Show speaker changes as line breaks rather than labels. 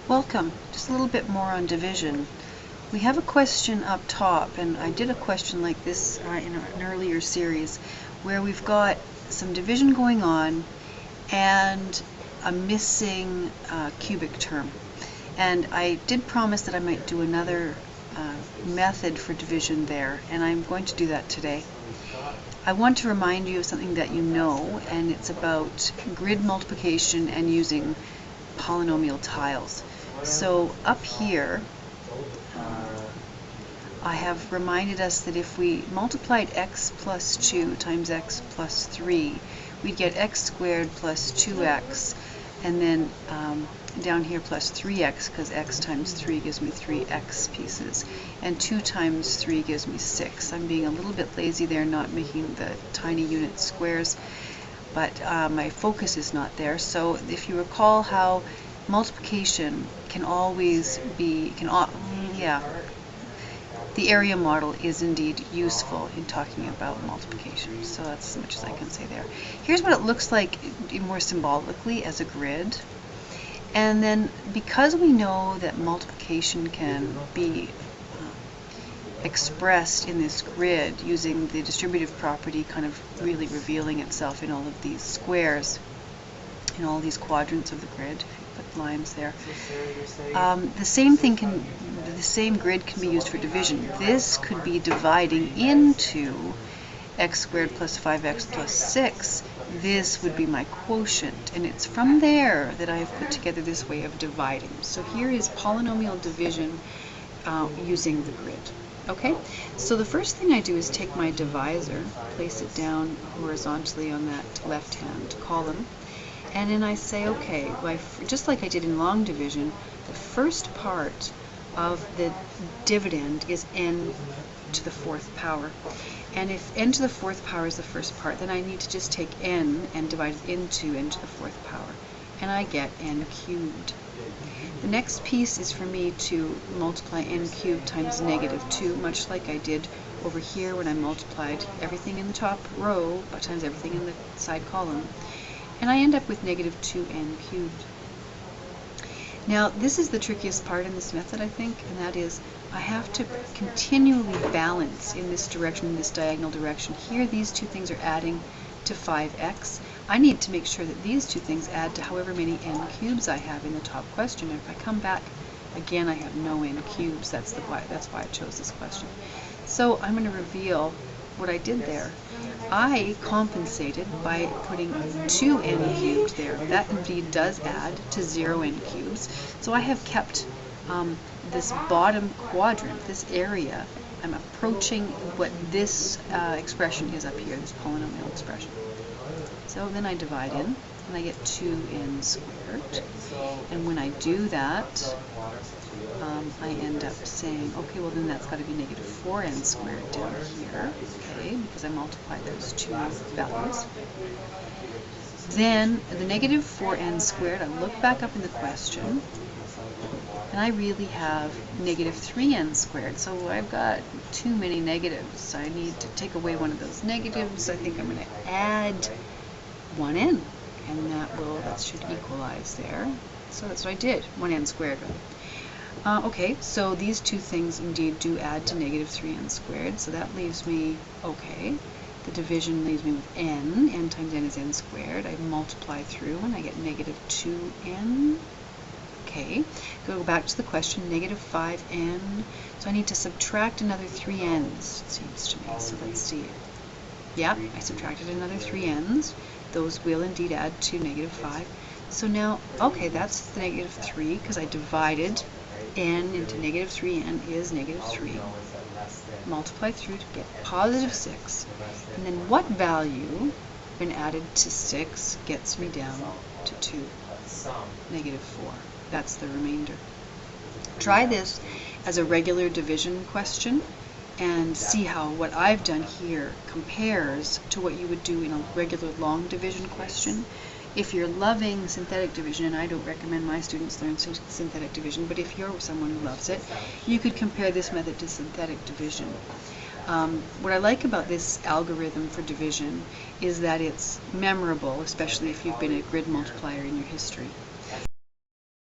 Welcome. Just a little bit more on division. We have a question up top, and I did a question like this in an earlier series where we've got some division going on and a missing cubic term. And I did promise that I might do another method for division there, and I'm going to do that today. I want to remind you of something that you know, and it's about grid multiplication and using polynomial tiles. So up here, I have reminded us that if we multiplied x plus 2 times x plus 3, we'd get x squared plus 2x, and then down here plus 3x, because x times 3 gives me 3x pieces, and 2 times 3 gives me 6. I'm being a little bit lazy there, not making the tiny unit squares, but my focus is not there. So if you recall how multiplication can always be, the area model is indeed useful in talking about multiplication. So that's as much as I can say there. Here's what it looks like more symbolically as a grid. And then because we know that multiplication can be expressed in this grid using the distributive property kind of really revealing itself in all of these squares, in all these quadrants of the grid, put lines there. The same grid can be used for division. This could be dividing into x squared plus 5x plus 6. This would be my quotient, and it's from there that I have put together this way of dividing. So here is polynomial division using the grid. Okay, so the first thing I do is take my divisor, place it down horizontally on that left-hand column, and then I say, okay, just like I did in long division, the first part of the dividend is n to the 4th power. And if n to the 4th power is the first part, then I need to just take n and divide it into n to the 4th power. And I get n cubed. The next piece is for me to multiply n cubed times negative 2, much like I did over here when I multiplied everything in the top row times everything in the side column. And I end up with negative 2n cubed. Now, this is the trickiest part in this method, I think, and that is I have to continually balance in this direction, in this diagonal direction. Here, these two things are adding to 5x. I need to make sure that these two things add to however many n cubes I have in the top question. And if I come back again, I have no n cubes. That's why I chose this question. So I'm going to reveal what I did there. I compensated by putting 2n cubed there. That indeed does add to 0n cubes. So I have kept this bottom quadrant, this area. I'm approaching what this expression is up here, this polynomial expression. So then I divide in, and I get 2n squared. And when I do that, I end up saying, okay, well then that's got to be negative 4n squared down here, okay, because I multiplied those two values. Then the negative 4n squared, I look back up in the question, and I really have negative 3n squared. So I've got too many negatives. I need to take away one of those negatives. I think I'm going to add 1n, and that should equalize there. So that's what I did, 1n squared rather. Okay, so these two things indeed do add to negative 3n squared, so that leaves me, okay, the division leaves me with n times n is n squared. I multiply through and I get negative 2n. Okay, go back to the question, negative 5n, so I need to subtract another 3n's, it seems to me, so let's see. Yeah, I subtracted another 3n's. Those will indeed add to negative 5. So now, okay, that's the negative 3, because I divided n into negative 3n is negative 3. Multiply through to get positive 6. And then what value, when added to 6, gets me down to 2? Negative 4. That's the remainder. Try this as a regular division question and see how what I've done here compares to what you would do in a regular long division question. If you're loving synthetic division, and I don't recommend my students learn synthetic division, but if you're someone who loves it, you could compare this method to synthetic division. What I like about this algorithm for division is that it's memorable, especially if you've been a grid multiplier in your history.